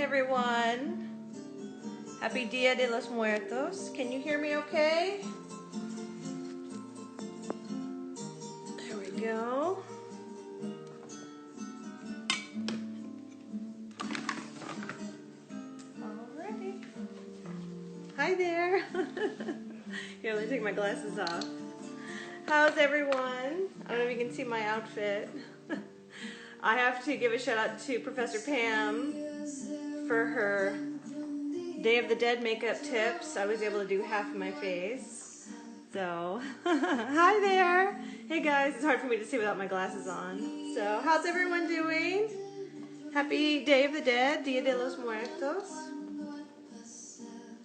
everyone. Happy Dia de Los Muertos. Can you hear me okay? There we go. Alrighty. Hi there. Here, let me take my glasses off. How's everyone? I don't know if you can see my outfit. I have to give a shout out to Professor Pam for her Day of the Dead makeup tips. I was able to do half of my face. So, hi there. Hey guys, it's hard for me to see without my glasses on. So, how's everyone doing? Happy Day of the Dead, Dia de los Muertos.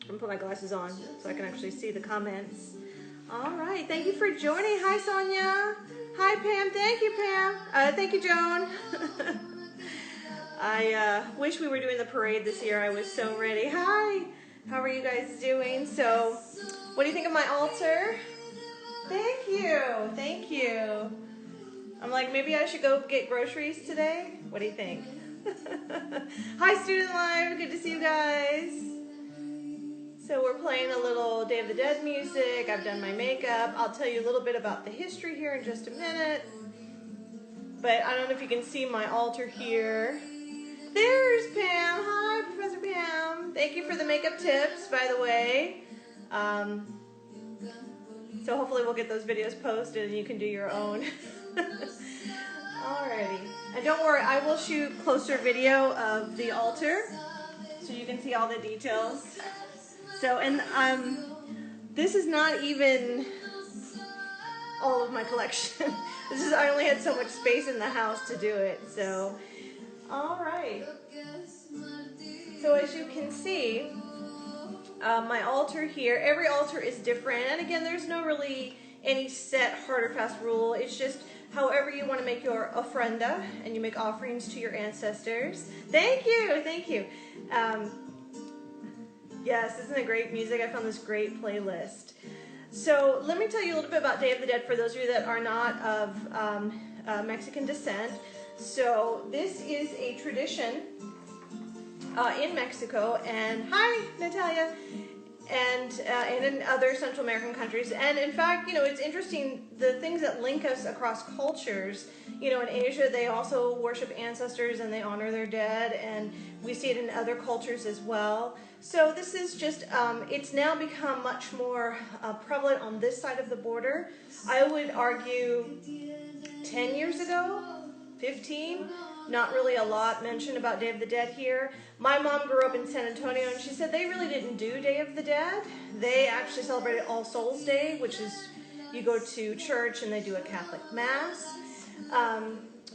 I'm gonna put my glasses on so I can actually see the comments. All right, thank you for joining. Hi, Sonia. Hi, Pam. Thank you, Pam. Thank you, Joan. I wish we were doing the parade this year. I was so ready. Hi. How are you guys doing? So, what do you think of my altar? Thank you. Thank you. I'm like, maybe I should go get groceries today. What do you think? Hi, Student Live. Good to see you guys. So we're playing a little Day of the Dead music. I've done my makeup. I'll tell you a little bit about the history here in just a minute. But I don't know if you can see my altar here. There's Pam. Hi, Professor Pam. Thank you for the makeup tips, by the way. So hopefully we'll get those videos posted and you can do your own. Alrighty. And don't worry, I will shoot closer video of the altar so you can see all the details. So, and this is not even all of my collection. I only had so much space in the house to do it. So, all right. So as you can see, my altar here, every altar is different. And again, there's no really any set hard or fast rule. It's just however you want to make your ofrenda, and you make offerings to your ancestors. Thank you, thank you. Yes, isn't it great music? I found this great playlist. So let me tell you a little bit about Day of the Dead for those of you that are not of Mexican descent. So this is a tradition in Mexico, and hi, Natalia, and in other Central American countries. And in fact, you know, it's interesting, the things that link us across cultures. You know, in Asia, they also worship ancestors and they honor their dead, and we see it in other cultures as well. So this is just, it's now become much more prevalent on this side of the border. I would argue 10 years ago, 15, not really a lot mentioned about Day of the Dead here. My mom grew up in San Antonio, and she said they really didn't do Day of the Dead. They actually celebrated All Souls Day, which is you go to church and they do a Catholic Mass.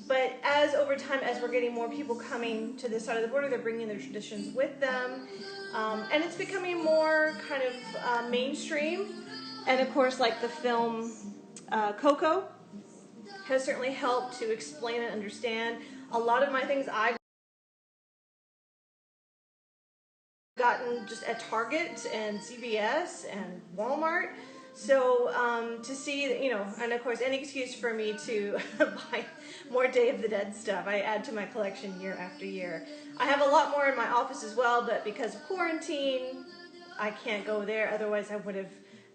But as over time, as we're getting more people coming to this side of the border, they're bringing their traditions with them. And it's becoming more kind of mainstream. And of course, like the film Coco has certainly helped to explain and understand a lot of my things I've gotten just at Target and CVS and Walmart. So to see, you know, and of course any excuse for me to buy more Day of the Dead stuff. I add to my collection year after year. I have a lot more in my office as well, but because of quarantine, I can't go there. Otherwise I would have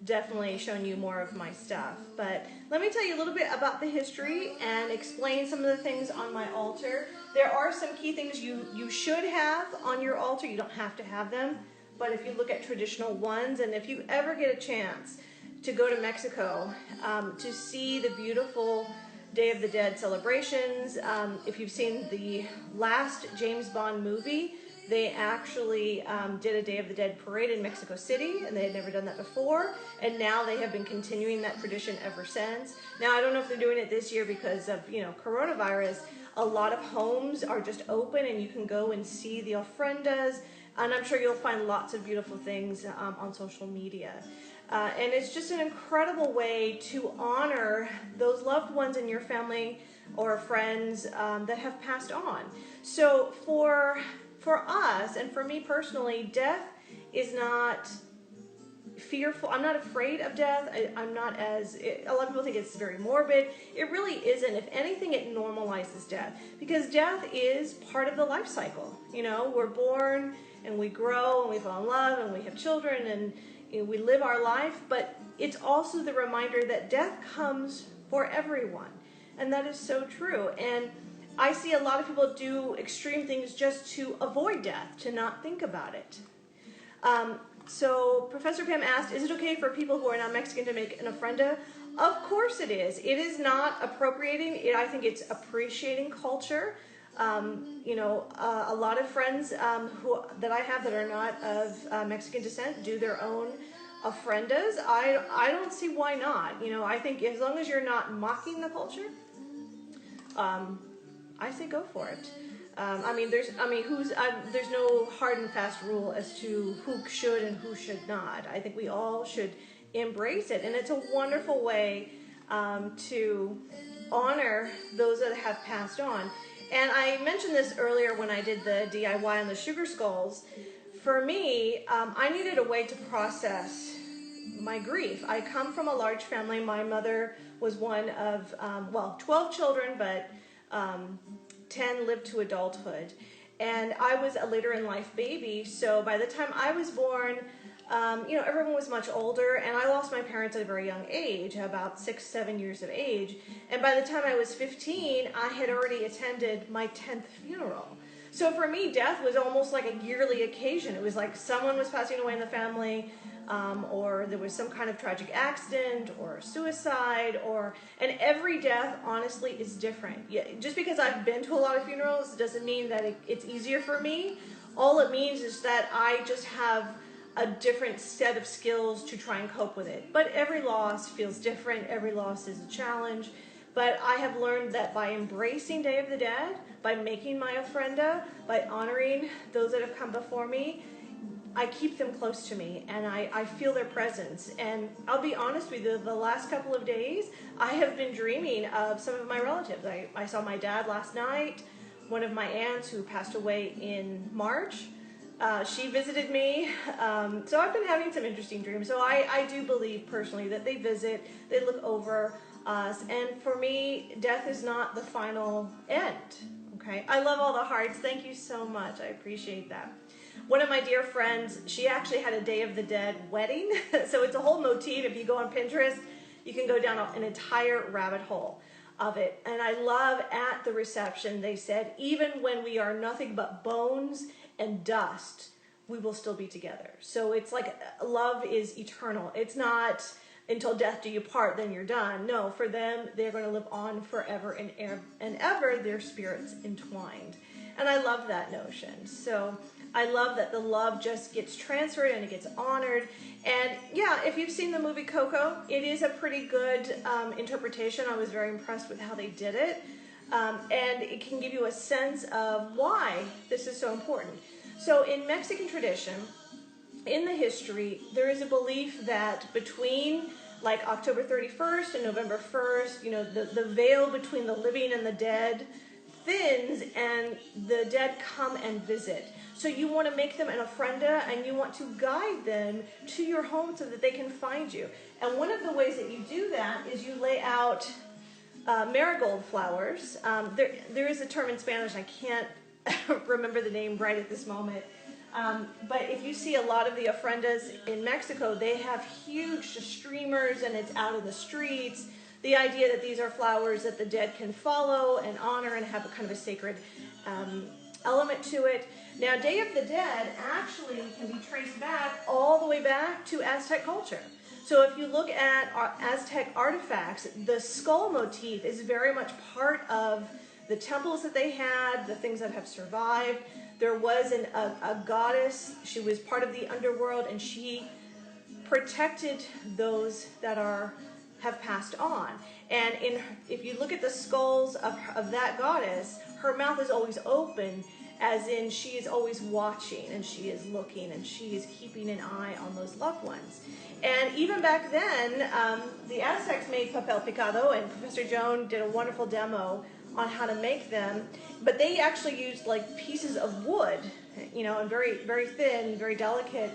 definitely shown you more of my stuff. But let me tell you a little bit about the history and explain some of the things on my altar. There are some key things you should have on your altar. You don't have to have them, but if you look at traditional ones, and if you ever get a chance to go to Mexico to see the beautiful Day of the Dead celebrations, if you've seen the last James Bond movie, they actually did a Day of the Dead parade in Mexico City, and they had never done that before, and now they have been continuing that tradition ever since. Now, I don't know if they're doing it this year because of, you know, coronavirus. A lot of homes are just open, and you can go and see the ofrendas, and I'm sure you'll find lots of beautiful things on social media. And it's just an incredible way to honor those loved ones in your family or friends that have passed on. So for us, and for me personally, death is not fearful. I'm not afraid of death. I'm not as, a lot of people think it's very morbid. It really isn't. If anything, it normalizes death, because death is part of the life cycle. You know, we're born and we grow and we fall in love and we have children and, you know, we live our life, but it's also the reminder that death comes for everyone. And that is so true. And I see a lot of people do extreme things just to avoid death, to not think about it. So Professor Pam asked, is it okay for people who are not Mexican to make an ofrenda? Of course it is. It is not appropriating. I think it's appreciating culture. You know, a lot of friends that I have that are not of Mexican descent do their own ofrendas. I don't see why not. You know, I think as long as you're not mocking the culture, I say go for it. There's no hard and fast rule as to who should and who should not. I think we all should embrace it, and it's a wonderful way to honor those that have passed on. And I mentioned this earlier when I did the DIY on the sugar skulls. For me, I needed a way to process my grief. I come from a large family. My mother was one of 12 children, but 10 lived to adulthood. And I was a later in life baby, so by the time I was born, everyone was much older, and I lost my parents at a very young age, about 6-7 years of age. And by the time I was 15, I had already attended my 10th funeral. So for me, death was almost like a yearly occasion. It was like someone was passing away in the family, or there was some kind of tragic accident or suicide, and every death honestly is different. Yeah, just because I've been to a lot of funerals doesn't mean that it's easier for me. All it means is that I just have a different set of skills to try and cope with it. But every loss feels different. Every loss is a challenge. But I have learned that by embracing Day of the Dead, by making my ofrenda, by honoring those that have come before me, I keep them close to me, and I feel their presence. And I'll be honest with you, the last couple of days, I have been dreaming of some of my relatives. I saw my dad last night, one of my aunts who passed away in March. She visited me, so I've been having some interesting dreams. So I do believe personally that they visit, they look over us, and for me, death is not the final end. Okay, I love all the hearts. Thank you so much. I appreciate that. One of my dear friends, she actually had a Day of the Dead wedding. So it's a whole motif. If you go on Pinterest, you can go down an entire rabbit hole of it. And I love at the reception, they said, even when we are nothing but bones and dust, we will still be together. So it's like love is eternal. It's not until death do you part, then you're done. No, for them, they're going to live on forever and ever, their spirits entwined. And I love that notion. So I love that the love just gets transferred and it gets honored. And yeah, if you've seen the movie Coco, it is a pretty good interpretation. I was very impressed with how they did it. And it can give you a sense of why this is so important. So in Mexican tradition, in the history, there is a belief that between like October 31st and November 1st, the veil between the living and the dead thins and the dead come and visit. So you want to make them an ofrenda and you want to guide them to your home so that they can find you. And one of the ways that you do that is you lay out marigold flowers. There is a term in Spanish, I can't remember the name right at this moment. But if you see a lot of the ofrendas in Mexico, they have huge streamers and it's out in the streets. The idea that these are flowers that the dead can follow and honor and have a kind of a sacred element to it. Now, Day of the Dead actually can be traced back all the way back to Aztec culture. So if you look at Aztec artifacts, the skull motif is very much part of the temples that they had, the things that have survived. There was a goddess. She was part of the underworld, and she protected those that have passed on. And if you look at the skulls of that goddess, her mouth is always open, as in she is always watching, and she is looking, and she is keeping an eye on those loved ones. And even back then, the Aztecs made papel picado, and Professor Joan did a wonderful demo on how to make them. But they actually used like pieces of wood, and very, very thin, very delicate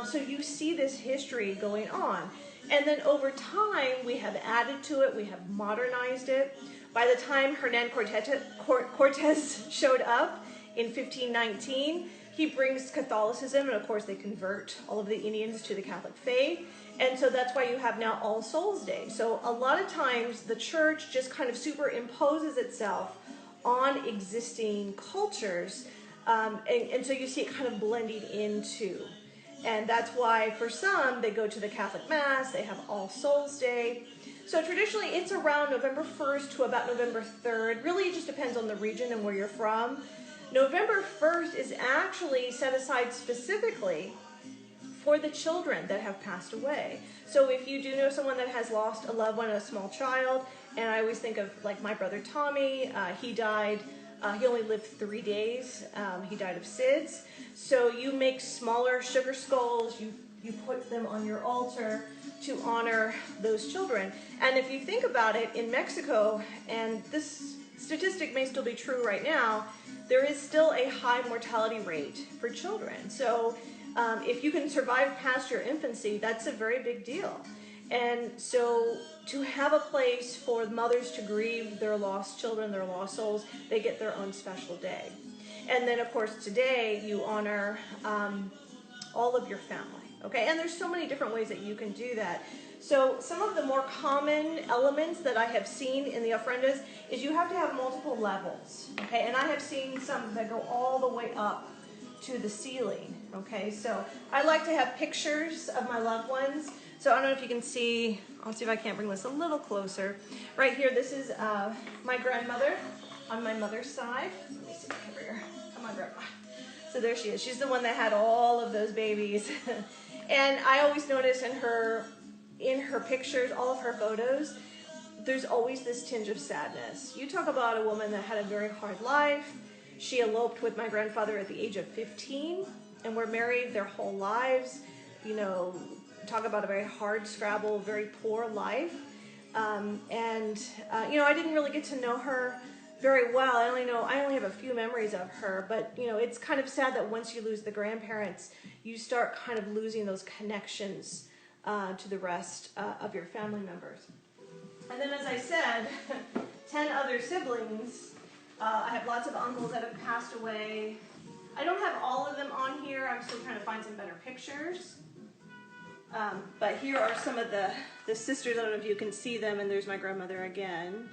So you see this history going on. And then over time, we have added to it, we have modernized it. By the time Hernan Cortez showed up in 1519, he brings Catholicism, and of course they convert all of the Indians to the Catholic faith. And so that's why you have now All Souls Day. So a lot of times the church just kind of superimposes itself on existing cultures. And so you see it kind of blending into. And that's why for some, they go to the Catholic Mass, they have All Souls Day. So traditionally, it's around November 1st to about November 3rd. Really, it just depends on the region and where you're from. November 1st is actually set aside specifically for the children that have passed away. So if you do know someone that has lost a loved one, a small child, and I always think of like my brother Tommy, he died, he only lived 3 days, he died of SIDS. So you make smaller sugar skulls, you put them on your altar to honor those children. And if you think about it, in Mexico, and this statistic may still be true right now, there is still a high mortality rate for children. So if you can survive past your infancy, that's a very big deal. And so to have a place for mothers to grieve their lost children, their lost souls, they get their own special day. And then, of course, today you honor all of your family, okay? And there's so many different ways that you can do that. So some of the more common elements that I have seen in the ofrendas is you have to have multiple levels, okay? And I have seen some that go all the way up to the ceiling, okay? So I like to have pictures of my loved ones. So I don't know if you can see, I'll see if I can't bring this a little closer. Right here, this is my grandmother on my mother's side. Let me see, over here. Come on, Grandma. So there she is. She's the one that had all of those babies. And I always notice in her pictures, all of her photos, there's always this tinge of sadness. You talk about a woman that had a very hard life. She eloped with my grandfather at the age of 15 and were married their whole lives. You know, talk about a very hard scrabble, very poor life. You know, I didn't really get to know her very well. I only have a few memories of her, but you know, it's kind of sad that once you lose the grandparents, you start kind of losing those connections to the rest of your family members. And then, as I said, 10 other siblings. I have lots of uncles that have passed away. I don't have all of them on here. I'm still trying to find some better pictures. But here are some of the sisters. I don't know if you can see them, and there's my grandmother again.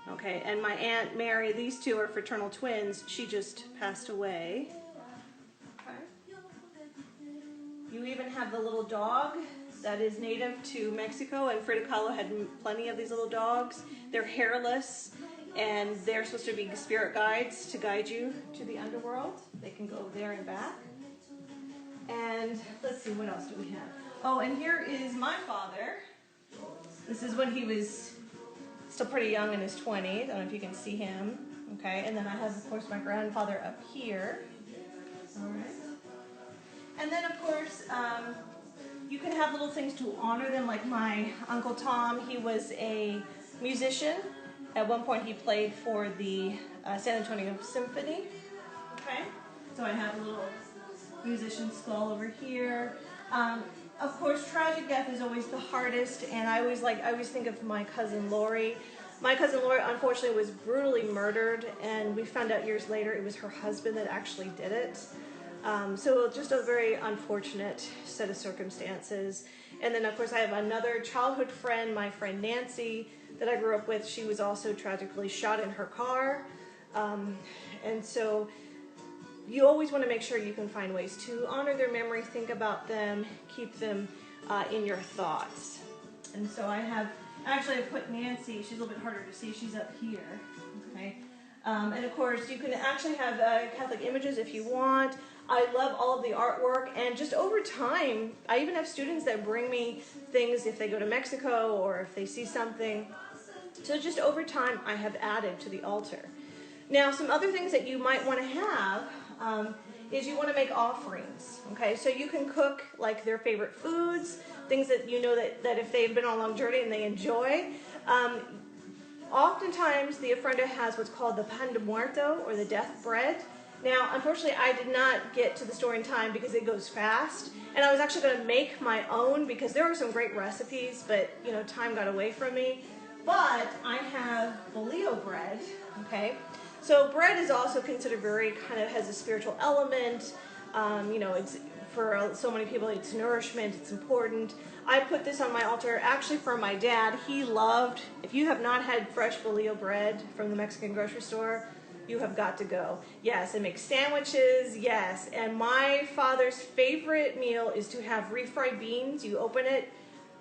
Okay, and my Aunt Mary, these two are fraternal twins. She just passed away. Okay. You even have the little dog that is native to Mexico, and Frida Kahlo had plenty of these little dogs. They're hairless, and they're supposed to be spirit guides to guide you to the underworld. They can go there and back. And let's see, what else do we have? Oh, and here is my father. This is when he was still pretty young in his 20s. I don't know if you can see him. Okay, and then I have, of course, my grandfather up here. All right. And then, of course, you can have little things to honor them, like my Uncle Tom. He was a musician. At one point, he played for the San Antonio Symphony. Okay, so I have a little musician skull over here. Of course, tragic death is always the hardest, and I always think of my cousin Lori. My cousin Lori, unfortunately, was brutally murdered, and we found out years later it was her husband that actually did it. So just a very unfortunate set of circumstances. And then, of course, I have another childhood friend, my friend Nancy, that I grew up with. She was also tragically shot in her car. And so you always want to make sure you can find ways to honor their memory, think about them, keep them in your thoughts. And so I put Nancy, she's a little bit harder to see, she's up here, okay? And of course, you can actually have Catholic images if you want. I love all of the artwork, and just over time, I even have students that bring me things if they go to Mexico or if they see something. So just over time, I have added to the altar. Now, some other things that you might want to have is you want to make offerings, okay? So you can cook like their favorite foods, things that you know that if they've been on a long journey and they enjoy. Oftentimes, the ofrenda has what's called the pan de muerto, or the death bread, Now, unfortunately, I did not get to the store in time because it goes fast. And I was actually going to make my own because there are some great recipes, but, you know, time got away from me. But I have bolillo bread, okay? So bread is also considered very kind of has a spiritual element. You know, it's for so many people, it's nourishment, it's important. I put this on my altar actually for my dad. He loved, if you have not had fresh bolillo bread from the Mexican grocery store, you have got to go. Yes, it makes sandwiches, yes. And my father's favorite meal is to have refried beans. You open it,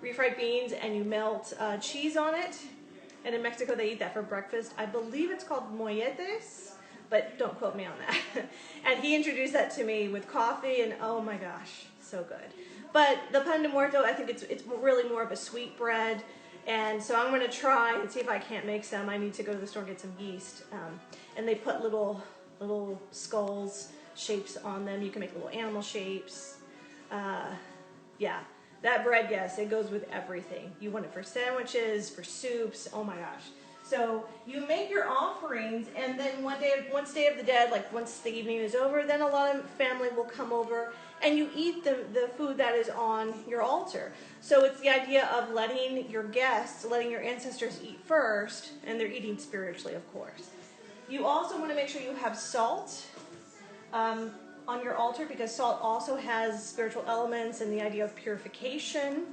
refried beans, and you melt cheese on it. And in Mexico, they eat that for breakfast. I believe it's called molletes, but don't quote me on that. And he introduced that to me with coffee, and oh my gosh, so good. But the pan de muerto, I think it's really more of a sweet bread. And so I'm going to try and see if I can't make some. I need to go to the store and get some yeast. And they put little skulls, shapes on them. You can make little animal shapes. Yeah, that bread, yes, it goes with everything. You want it for sandwiches, for soups. Oh my gosh. So you make your offerings, and then once Day of the Dead, like once the evening is over, then a lot of family will come over and you eat the food that is on your altar. So it's the idea of letting your guests, letting your ancestors eat first, and they're eating spiritually, of course. You also want to make sure you have salt on your altar, because salt also has spiritual elements and the idea of purification,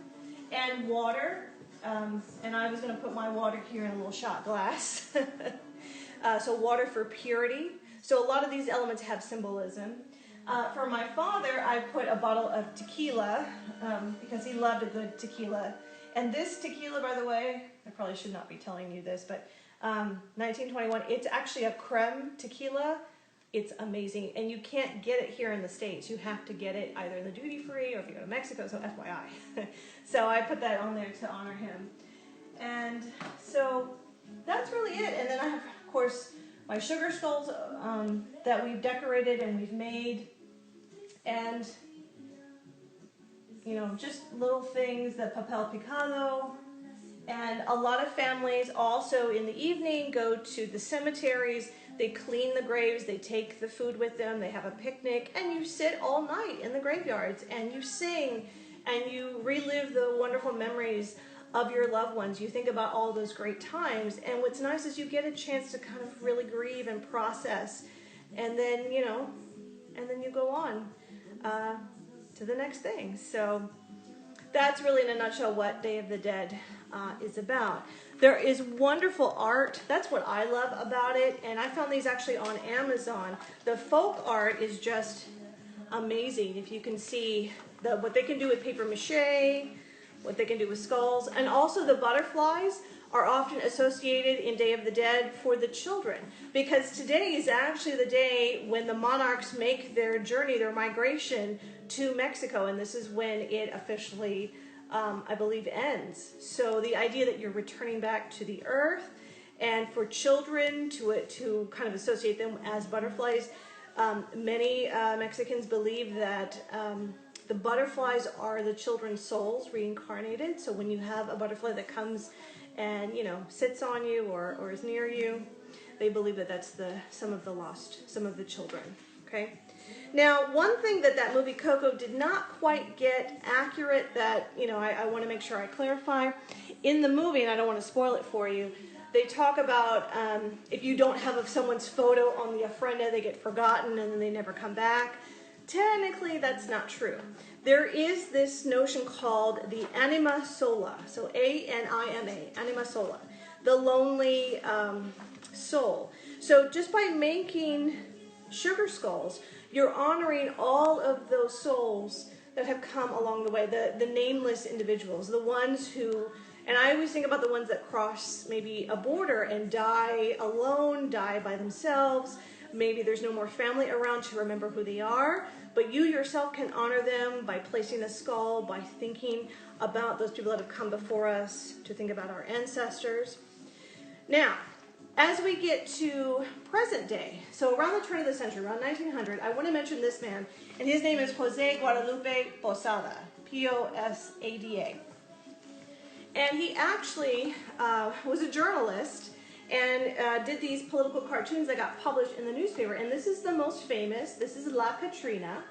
and water. And I was going to put my water here in a little shot glass. So water for purity. So a lot of these elements have symbolism. For my father, I put a bottle of tequila because he loved a good tequila. And this tequila, by the way, I probably should not be telling you this, but 1921, it's actually a creme tequila. It's amazing. And you can't get it here in the States. You have to get it either in the duty free or if you go to Mexico, so FYI. So I put that on there to honor him. And so that's really it. And then I have, of course, my sugar skulls that we've decorated and we've made. And, you know, just little things, the papel picado. And a lot of families also in the evening go to the cemeteries. They clean the graves, they take the food with them, they have a picnic, and you sit all night in the graveyards and you sing and you relive the wonderful memories of your loved ones. You think about all those great times, and what's nice is you get a chance to kind of really grieve and process, and then, you know, and then you go on to the next thing. So that's really in a nutshell what Day of the Dead is about. There is wonderful art. That's what I love about it, and I found these actually on Amazon. The folk art is just amazing. If you can see what they can do with paper mache, what they can do with skulls, and also the butterflies are often associated in Day of the Dead for the children, because today is actually the day when the monarchs make their journey, their migration to Mexico, and this is when it officially I believe ends. So the idea that you're returning back to the earth, and for children to kind of associate them as butterflies. Many Mexicans believe that the butterflies are the children's souls reincarnated. So when you have a butterfly that comes and, you know, sits on you or is near you, they believe that that's some of the lost, some of the children. Okay. Now, one thing that movie Coco did not quite get accurate that, you know, I want to make sure I clarify. In the movie, and I don't want to spoil it for you, they talk about if you don't have someone's photo on the ofrenda, they get forgotten and then they never come back. Technically, that's not true. There is this notion called the anima sola, so A-N-I-M-A, anima sola, the lonely soul. So just by making sugar skulls, you're honoring all of those souls that have come along the way, the nameless individuals, the ones who, and I always think about the ones that cross maybe a border and die alone, die by themselves. Maybe there's no more family around to remember who they are, but you yourself can honor them by placing a skull, by thinking about those people that have come before us, to think about our ancestors. Now, as we get to present day, so around the turn of the century, around 1900, I want to mention this man, and his name is Jose Guadalupe Posada, P-O-S-A-D-A. And he actually was a journalist, and did these political cartoons that got published in the newspaper. And this is the most famous. This is La Katrina.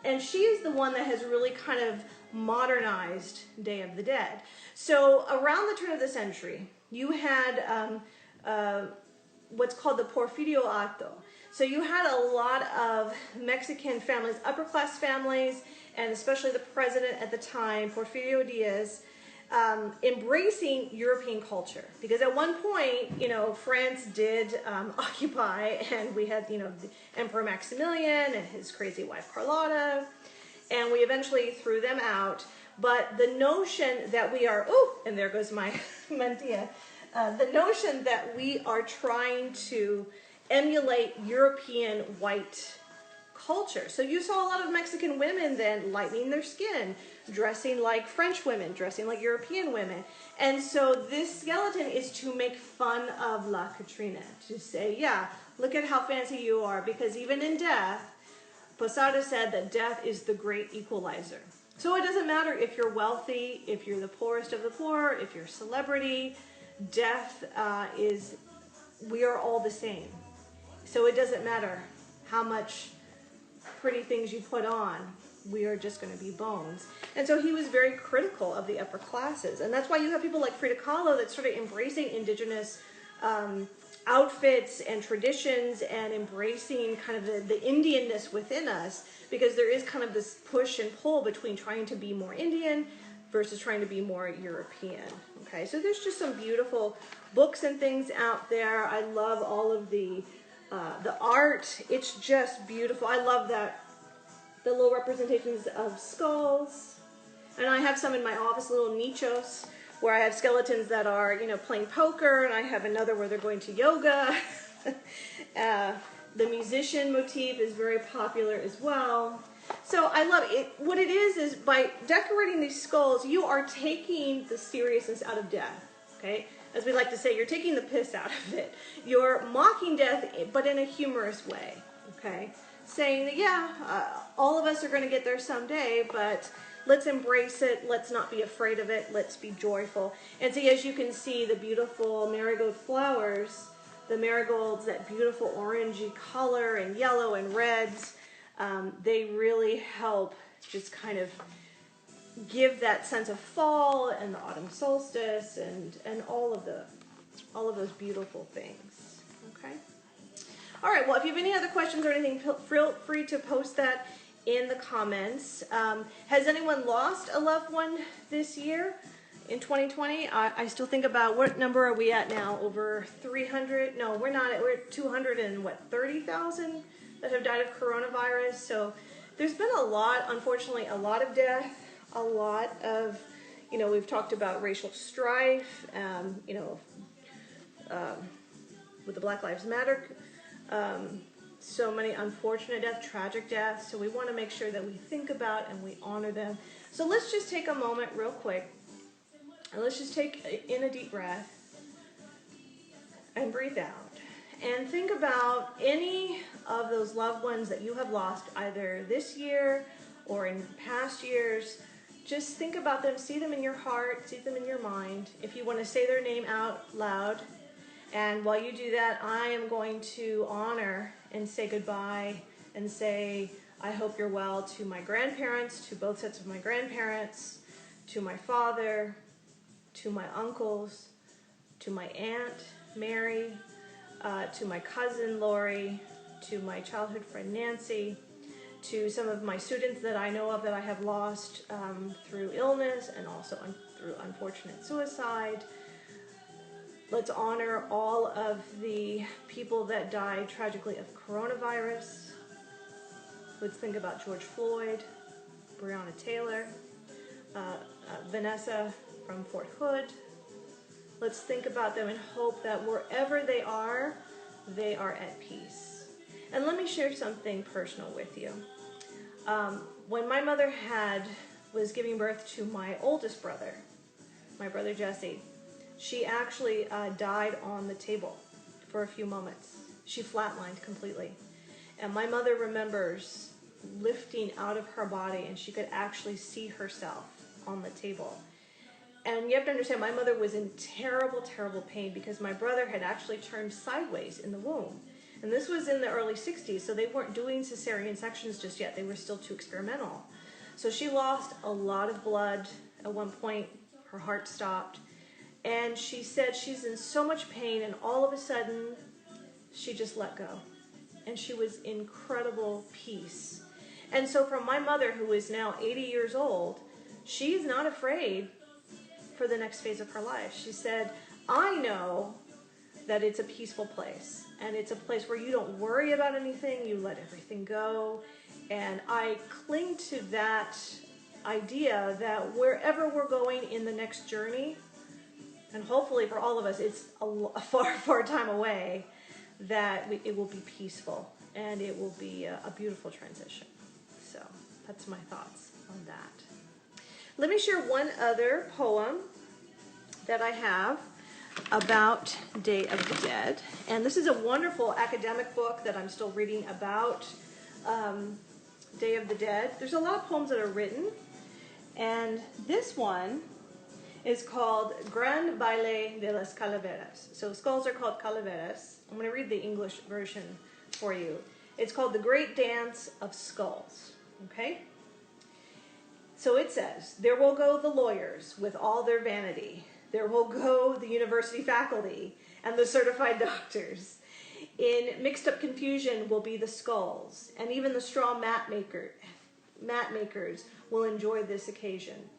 And she is the one that has really kind of modernized Day of the Dead. So around the turn of the century, you had what's called the Porfirio Acto. So you had a lot of Mexican families, upper class families, and especially the president at the time, Porfirio Diaz, embracing European culture. Because at one point, you know, France did occupy, and we had, you know, the Emperor Maximilian and his crazy wife Carlotta, and we eventually threw them out. But the notion that we are, oh, and there goes my mantilla, the notion that we are trying to emulate European white culture. So you saw a lot of Mexican women then lightening their skin, dressing like French women, dressing like European women. And so this skeleton is to make fun of La Katrina, to say, yeah, look at how fancy you are, because even in death, Posada said that death is the great equalizer. So it doesn't matter if you're wealthy, if you're the poorest of the poor, if you're a celebrity, death we are all the same. So it doesn't matter how much pretty things you put on, we are just going to be bones. And so he was very critical of the upper classes. And that's why you have people like Frida Kahlo that started embracing indigenous outfits and traditions and embracing kind of the Indianness within us, because there is kind of this push and pull between trying to be more Indian versus trying to be more European. Okay, so there's just some beautiful books and things out there. I love all of the art. It's just beautiful. I love that, the little representations of skulls. And I have some in my office, little nichos, where I have skeletons that are, you know, playing poker, and I have another where they're going to yoga. The musician motif is very popular as well. So I love it. What it is by decorating these skulls, you are taking the seriousness out of death, okay? As we like to say, you're taking the piss out of it. You're mocking death, but in a humorous way, okay? Saying that, yeah, all of us are going to get there someday, but let's embrace it. Let's not be afraid of it. Let's be joyful. And see, as you can see, the beautiful marigold flowers, the marigolds, that beautiful orangey color and yellow and reds, they really help just kind of give that sense of fall and the autumn solstice and all of those beautiful things. Okay. All right. Well, if you have any other questions or anything, feel free to post that in the comments. Has anyone lost a loved one this year in 2020? I still think about, what number are we at now? Over 300? No, we're not. We're at 230,000 that have died of coronavirus. So there's been a lot, unfortunately, a lot of death. A lot of, you know, we've talked about racial strife, you know, with the Black Lives Matter, so many unfortunate deaths, tragic deaths. So we want to make sure that we think about and we honor them. So let's just take a moment real quick, and let's just take in a deep breath and breathe out. And think about any of those loved ones that you have lost either this year or in past years. Just think about them, see them in your heart, see them in your mind. If you want to say their name out loud. And while you do that, I am going to honor and say goodbye and say, I hope you're well, to my grandparents, to both sets of my grandparents, to my father, to my uncles, to my aunt, Mary, to my cousin, Lori, to my childhood friend, Nancy, to some of my students that I know of that I have lost through illness and also through unfortunate suicide. Let's honor all of the people that died tragically of coronavirus. Let's think about George Floyd, Breonna Taylor, Vanessa from Fort Hood. Let's think about them and hope that wherever they are at peace. And let me share something personal with you. When my mother was giving birth to my oldest brother, my brother Jesse, she actually died on the table for a few moments. She flatlined completely. And my mother remembers lifting out of her body, and she could actually see herself on the table. And you have to understand, my mother was in terrible, terrible pain because my brother had actually turned sideways in the womb. And this was in the early 60s, so they weren't doing cesarean sections just yet. They were still too experimental. So she lost a lot of blood. At one point, her heart stopped. And she said she's in so much pain, and all of a sudden, she just let go. And she was in incredible peace. And so from my mother, who is now 80 years old, she's not afraid for the next phase of her life. She said, I know that it's a peaceful place, and it's a place where you don't worry about anything, you let everything go. And I cling to that idea that wherever we're going in the next journey, and hopefully for all of us, it's a far, far time away, that it will be peaceful, and it will be a beautiful transition. So that's my thoughts on that. Let me share one other poem that I have about Day of the Dead. And this is a wonderful academic book that I'm still reading about Day of the Dead. There's a lot of poems that are written, and this one is called Gran Baile de las Calaveras. So skulls are called calaveras. I'm going to read the English version for you. It's called The Great Dance of Skulls. Okay? So it says, there will go the lawyers with all their vanity. There will go the university faculty and the certified doctors. In mixed up confusion will be the skulls, and even the straw mat makers will enjoy this occasion.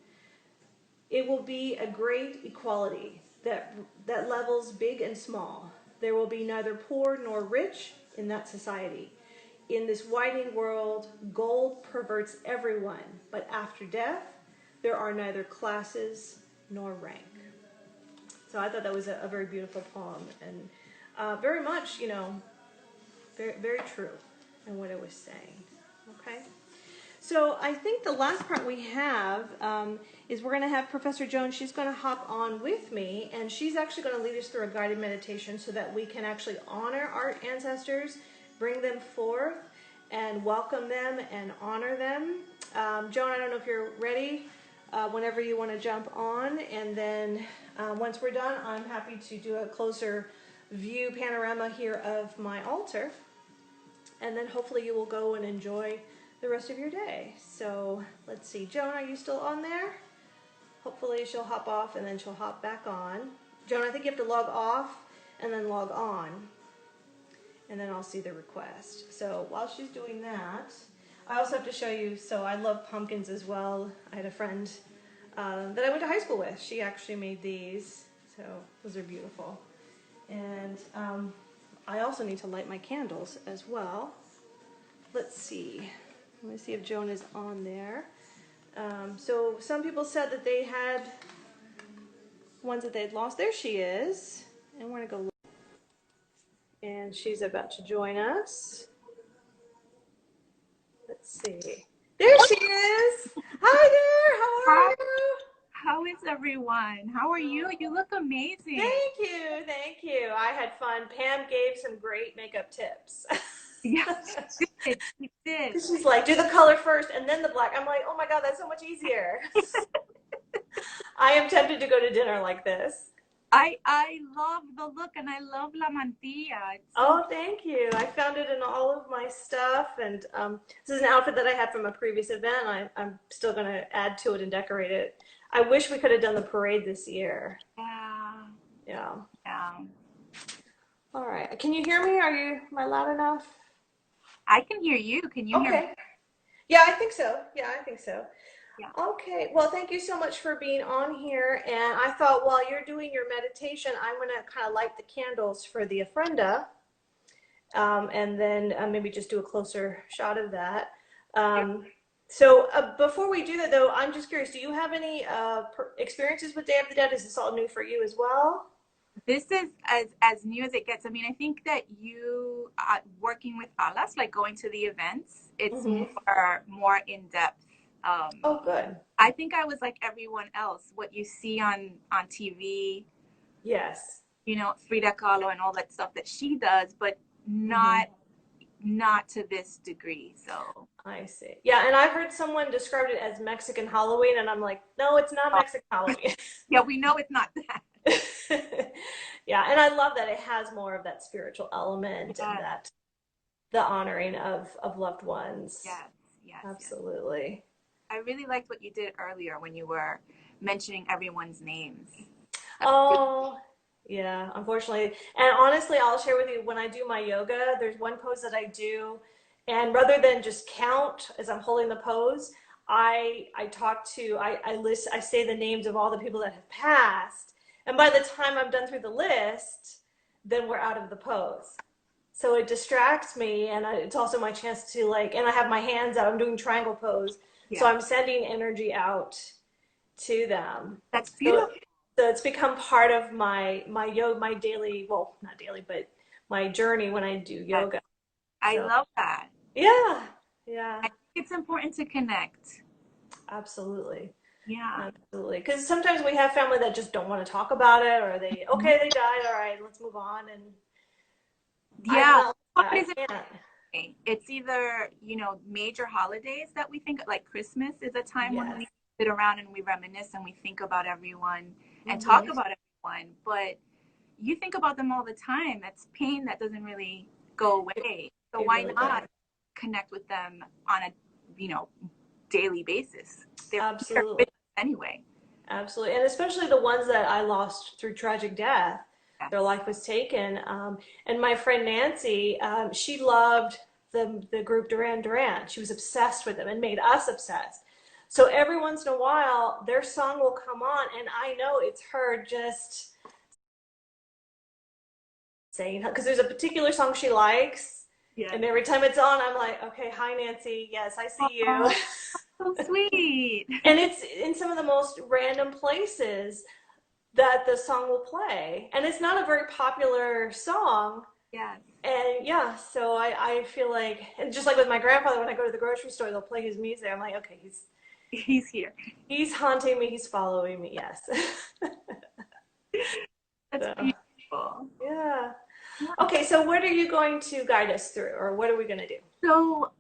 It will be a great equality that levels big and small. There will be neither poor nor rich in that society. In this widening world, gold perverts everyone, but after death, there are neither classes nor rank. So I thought that was a very beautiful poem, and very much, very, very true in what it was saying. Okay? So I think the last part we have is we're going to have Professor Jones. She's going to hop on with me, and she's actually going to lead us through a guided meditation so that we can actually honor our ancestors, bring them forth, and welcome them and honor them. Joan, I don't know if you're ready whenever you want to jump on, and then once we're done, I'm happy to do a closer view panorama here of my altar, and then hopefully you will go and enjoy the rest of your day. So let's see, Joan, are you still on there? Hopefully she'll hop off and then she'll hop back on. Joan, I think you have to log off and then log on, and then I'll see the request. So while she's doing that, I also have to show you, so I love pumpkins as well. I had a friend that I went to high school with. She actually made these, so those are beautiful. And I also need to light my candles as well. Let's see. Let me see if Joan is on there. So some people said that they had ones that they'd lost. There she is. And we're going to go look. And she's about to join us. Let's see. There she is. Hi there. How are you? How is everyone? How are you? You look amazing. Thank you. Thank you. I had fun. Pam gave some great makeup tips. Yeah, she did. She's like, do the color first and then the black. I'm like, oh my God, that's so much easier. I am tempted to go to dinner like this. I love the look, and I love la mantilla. Oh, thank you. I found it in all of my stuff, and this is an outfit that I had from a previous event. I'm still going to add to it and decorate it. I wish we could have done the parade this year. Yeah. All right. Can you hear me? Am I loud enough? I can hear you. Can you hear me? Yeah, I think so. Yeah. Yeah. Okay. Well, thank you so much for being on here. And I thought while you're doing your meditation, I'm going to kind of light the candles for the ofrenda, and then maybe just do a closer shot of that. So before we do that, though, I'm just curious, do you have any experiences with Day of the Dead? Is this all new for you as well? This is as new as it gets. I mean, I think that you working with Alas, like going to the events, it's more in depth. Oh, good. I think I was like everyone else. What you see on TV, yes, Frida Kahlo and all that stuff that she does, but not not to this degree. So I see. Yeah, and I heard someone described it as Mexican Halloween, and I'm like, no, it's not Mexican Halloween. yeah, we know it's not that. Yeah, and I love that it has more of that spiritual element and Yes, that the honoring of loved ones. yes, yes, yes. Absolutely. I really liked what you did earlier when you were mentioning everyone's names. That was really, Oh, yeah, unfortunately. And honestly, I'll share with you when I do my yoga, there's one pose that I do, and rather than just count as I'm holding the pose, I talk to I list I say the names of all the people that have passed, and by the time I'm done through the list, then we're out of the pose. So it distracts me, and it's also my chance to like, and I have my hands out. I'm doing triangle pose, so yeah, I'm sending energy out to them. that's So, beautiful. so it's become part of my yoga, my daily, well, not daily, but my journey when I do Yes, yoga. I So love that. yeah, yeah, I think it's important to connect. absolutely, Yeah. absolutely. Because sometimes we have family that just don't want to talk about it, or they Mhm. okay, they died, all right, let's move on. And I'm Yeah. not, I Holidays can't. It's either, major holidays that we think, like Christmas is a time when Yes. we sit around and we reminisce and we think about everyone and talk Hmm. about everyone. But you think about them all the time. That's pain that doesn't really go It, away. So it why really not does. connect with them on a, you know, daily basis? They're here Absolutely. with us anyway. Absolutely. And especially the ones that I lost through tragic death. Their Yes. life was taken. And my friend Nancy, she loved the group Duran Duran. She was obsessed with them and made us obsessed. So every once in a while, their song will come on, and I know it's her just saying, because there's a particular song she likes. Yes. And every time it's on, I'm like, okay, hi, Nancy. Yes, I see you. Oh, so sweet. And it's in some of the most random places that the song will play. And it's not a very popular song. Yes. And yeah, so I feel like, and just like with my grandfather, when I go to the grocery store, they'll play his music. I'm like, okay, He's here. he's haunting me, he's following me, yes. That's So, beautiful. yeah. Yeah. Okay, so what are you going to guide us through, or what are we going to do? So,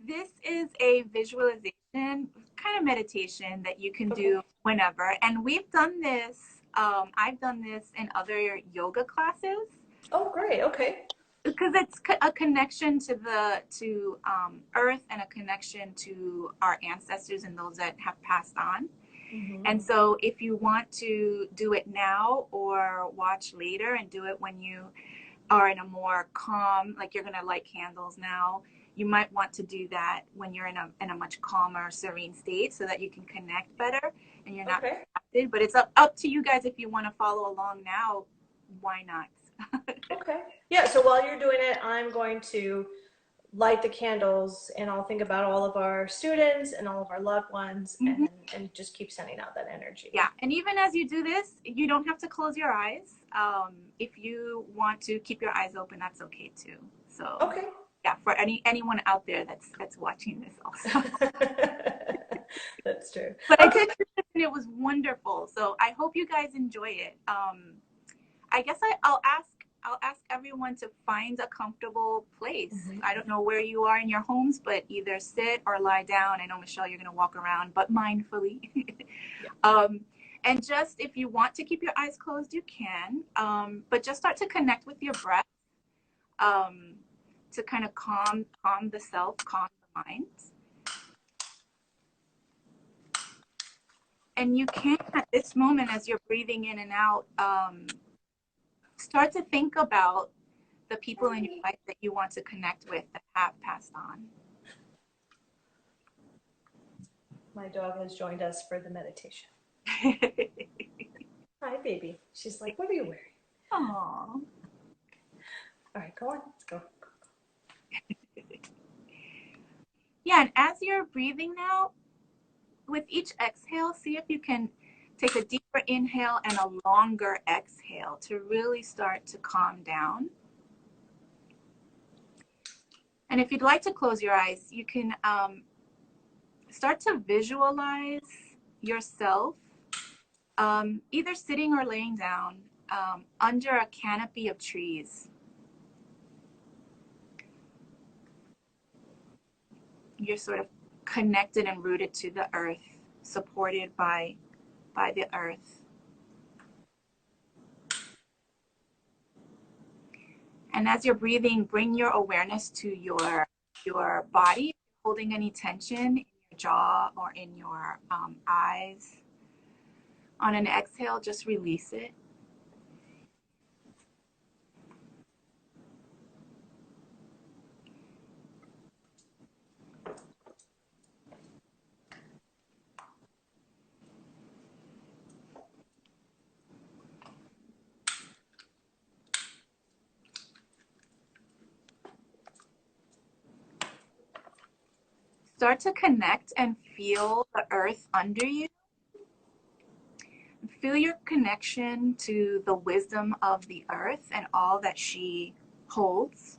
this is a visualization kind of meditation that you can Okay. do whenever. And we've done this, I've done this in other yoga classes Oh, great. Okay. because it's a connection to earth and a connection to our ancestors and those that have passed on. Hmm. And so, if you want to do it now or watch later and do it when you are in a more calm, like you're gonna light candles now, you might want to do that when you're in a much calmer, serene state so that you can connect better and you're not Okay. distracted. But it's up to you guys if you want to follow along now, why not? Okay. Yeah, so while you're doing it, I'm going to light the candles, and I'll think about all of our students and all of our loved ones, Hmm. and just keep sending out that energy. Yeah, and even as you do this, you don't have to close your eyes. If you want to keep your eyes open, that's okay too. So Okay. yeah, for anyone out there that's watching this also. That's true. But I Okay. did and it was wonderful. So I hope you guys enjoy it. I guess I'll ask everyone to find a comfortable place. Mhm. I don't know where you are in your homes, but either sit or lie down. I know, Michelle, you're going to walk around, but mindfully. Yeah. um, and just if you want to keep your eyes closed, you can. But just start to connect with your breath, um, to kind of calm the self, calm the mind. And you can, at this moment, as you're breathing in and out, start to think about the people in your life that you want to connect with that have passed on. My dog has joined us for the meditation. Hi, baby. She's like, what are you wearing? Aww. All right, go on. Let's go. Yeah, and as you're breathing now, with each exhale, see if you can take a deeper inhale and a longer exhale to really start to calm down. And if you'd like to close your eyes, you can start to visualize yourself, either sitting or laying down, under a canopy of trees. you're sort of connected and rooted to the earth, supported by the earth. And as you're breathing, bring your awareness to your body, holding any tension in your jaw or in your eyes. On an exhale, just release it. Start to connect and feel the earth under you. Feel your connection to the wisdom of the earth and all that she holds.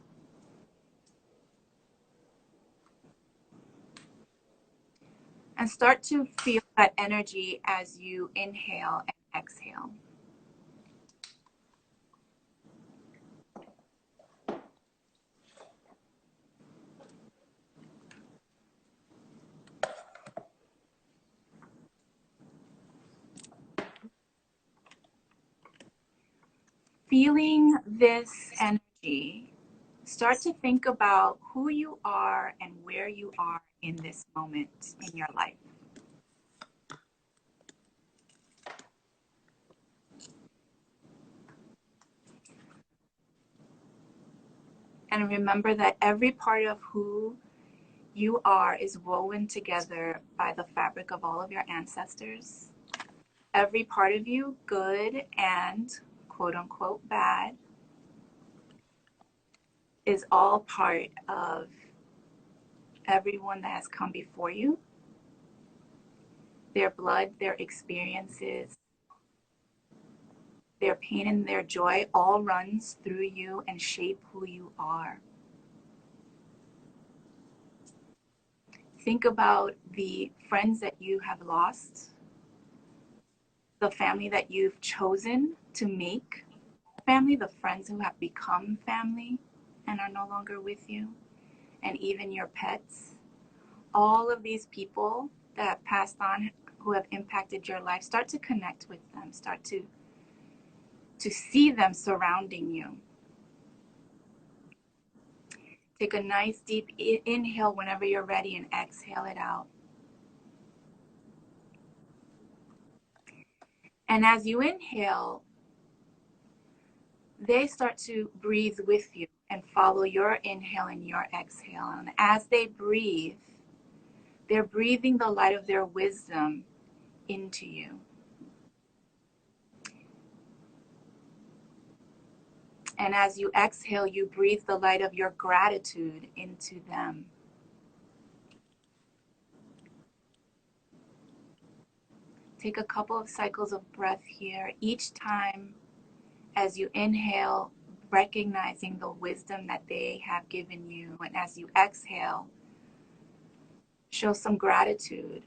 And start to feel that energy as you inhale and exhale. Feeling this energy, start to think about who you are and where you are in this moment in your life. And remember that every part of who you are is woven together by the fabric of all of your ancestors. Every part of you, good and quote unquote bad, is all part of everyone that has come before you. Their blood, their experiences, their pain and their joy all runs through you and shape who you are. Think about the friends that you have lost, the family that you've chosen to make family, the friends who have become family and are no longer with you, and even your pets. All of these people that have passed on, who have impacted your life, start to connect with them, start to see them surrounding you. Take a nice deep inhale whenever you're ready and exhale it out. And as you inhale, they start to breathe with you and follow your inhale and your exhale. And as they breathe, they're breathing the light of their wisdom into you. And as you exhale, you breathe the light of your gratitude into them. Take a couple of cycles of breath here. Each time as you inhale, recognizing the wisdom that they have given you. And as you exhale, show some gratitude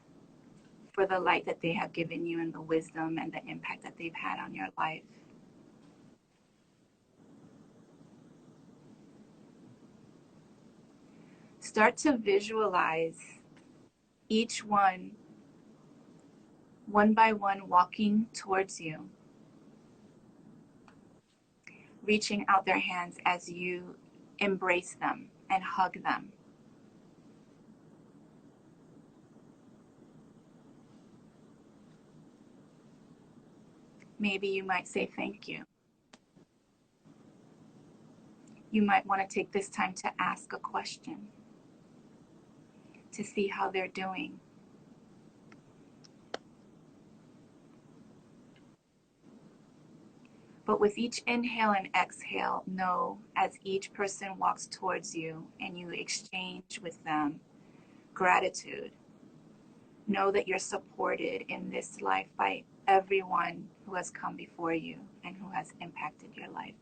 for the light that they have given you and the wisdom and the impact that they've had on your life. Start to visualize each one by one, walking towards you, reaching out their hands as you embrace them and hug them. Maybe you might say thank you. You might want to take this time to ask a question to see how they're doing. But with each inhale and exhale, know as each person walks towards you and you exchange with them gratitude, know that you're supported in this life by everyone who has come before you and who has impacted your life.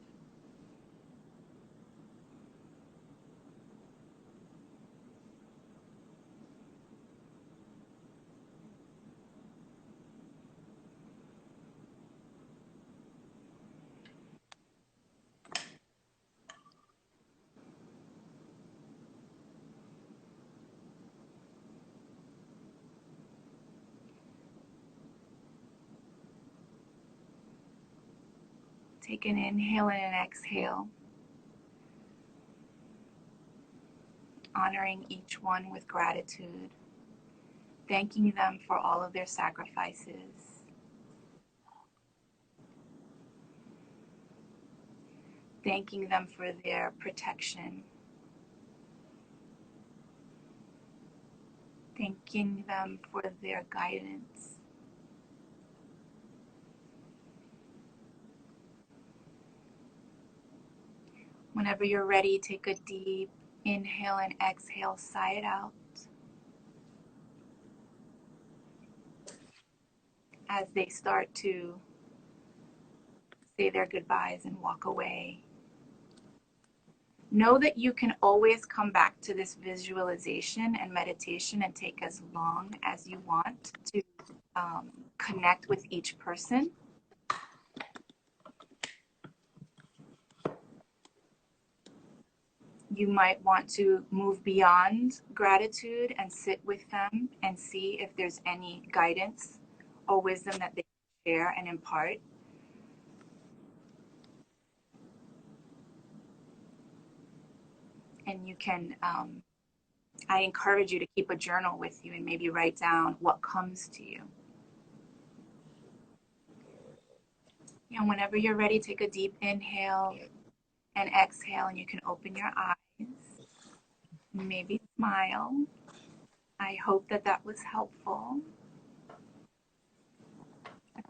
Take an inhale and an exhale, honoring each one with gratitude, thanking them for all of their sacrifices, thanking them for their protection, thanking them for their guidance. Whenever you're ready, take a deep inhale and exhale, sigh it out as they start to say their goodbyes and walk away. Know that you can always come back to this visualization and meditation and take as long as you want to connect with each person. You might want to move beyond gratitude and sit with them and see if there's any guidance or wisdom that they can share and impart. And you can, I encourage you to keep a journal with you and maybe write down what comes to you. And whenever you're ready, take a deep inhale and exhale, and you can open your eyes, maybe smile. I hope that that was helpful.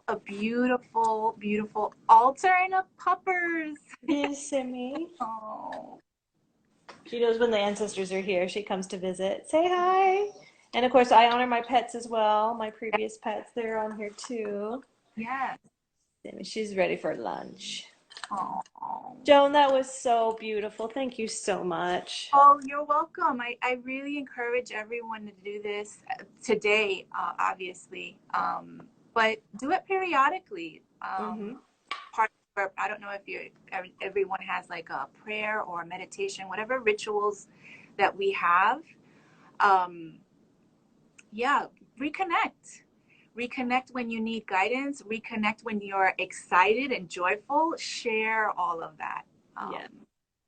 A beautiful, beautiful altar and a puppers. Yes, Simi. Oh. She knows when the ancestors are here. She comes to visit. Say hi. And of course, I honor my pets as well. My previous pets, they're on here too. Yes. Simi, she's ready for lunch. Oh. Joan, that was so beautiful. Thank you so much. Oh, you're welcome. I really encourage everyone to do this today, obviously, but do it periodically. Part of, I don't know if everyone has like a prayer or a meditation, whatever rituals that we have. Yeah, reconnect when you need guidance, reconnect when you're excited and joyful, share all of that. Yeah,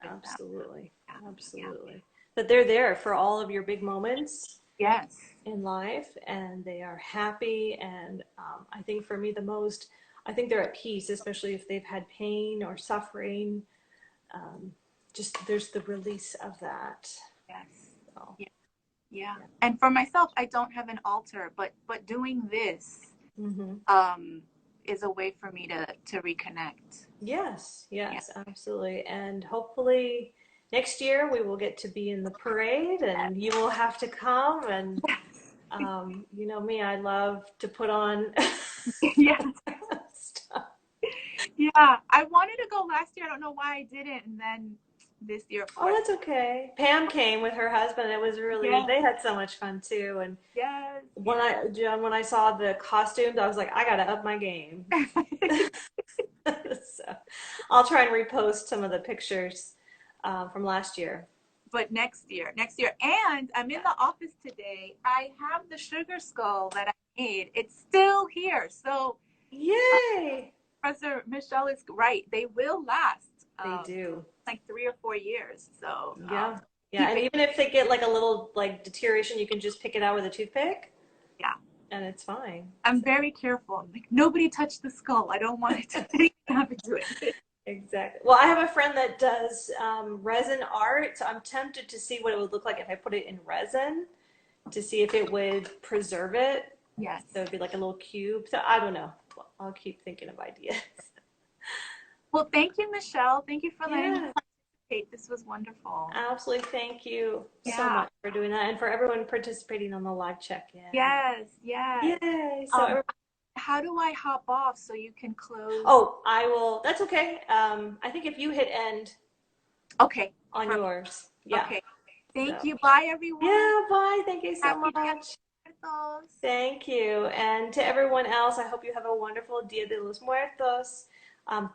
absolutely. Yeah. Absolutely. That they're there for all of your big moments Yes. in life, and they are happy. And I think for me, I think they're at peace, especially if they've had pain or suffering. Just there's the release of that. Yes. So, Yeah. Yeah. And for myself, I don't have an altar, but doing this is a way for me to reconnect. Yes, Yeah. absolutely. And hopefully next year we will get to be in the parade and you will have to come. And you know me, I love to put on Yeah. stuff. Yeah. I wanted to go last year. I don't know why I didn't. And then this year, of Oh, course. that's okay. Pam came with her husband. It was really, they had so much fun too. And Yes. when I saw the costumes, I was like, I gotta up my game. So I'll try and repost some of the pictures from last year. But next year. And I'm in the office today. I have the sugar skull that I made. It's still here. So Yay! Professor Michelle is right. They will last. They do. Like 3 or 4 years. So yeah. And even if they get like a little like deterioration, you can just pick it out with a toothpick. Yeah. And it's fine. I'm very careful. Like, nobody touched the skull. I don't want it to happen to it. Exactly. Well, I have a friend that does resin art, so I'm tempted to see what it would look like if I put it in resin to see if it would preserve it. Yes. So it'd be like a little cube. So I don't know. Well, I'll keep thinking of ideas. Well, thank you, Michelle. Thank you for letting me Yeah. participate. This was wonderful. Absolutely. Thank you so much for doing that and for everyone participating on the live check-in. Yes. Yay. So how do I hop off so you can close? Oh, I will. That's okay. I think if you hit end. Okay. On yours. Yeah. Okay. Thank you. Bye, everyone. Yeah, bye. Thank you so Happy much. Dia de Muertos. Thank you. And to everyone else, I hope you have a wonderful Dia de los Muertos.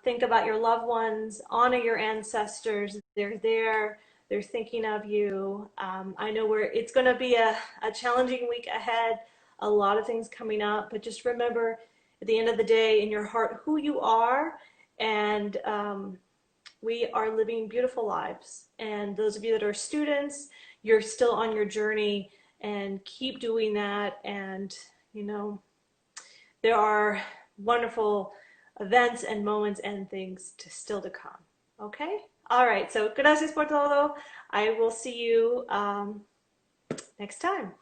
Think about your loved ones, honor your ancestors. They're there. They're thinking of you. I know it's going to be a challenging week ahead, a lot of things coming up, but just remember at the end of the day in your heart who you are and we are living beautiful lives. And those of you that are students, you're still on your journey, and keep doing that. And you know, there are wonderful events and moments and things still to come. Okay? All right. So, gracias por todo. I will see you next time.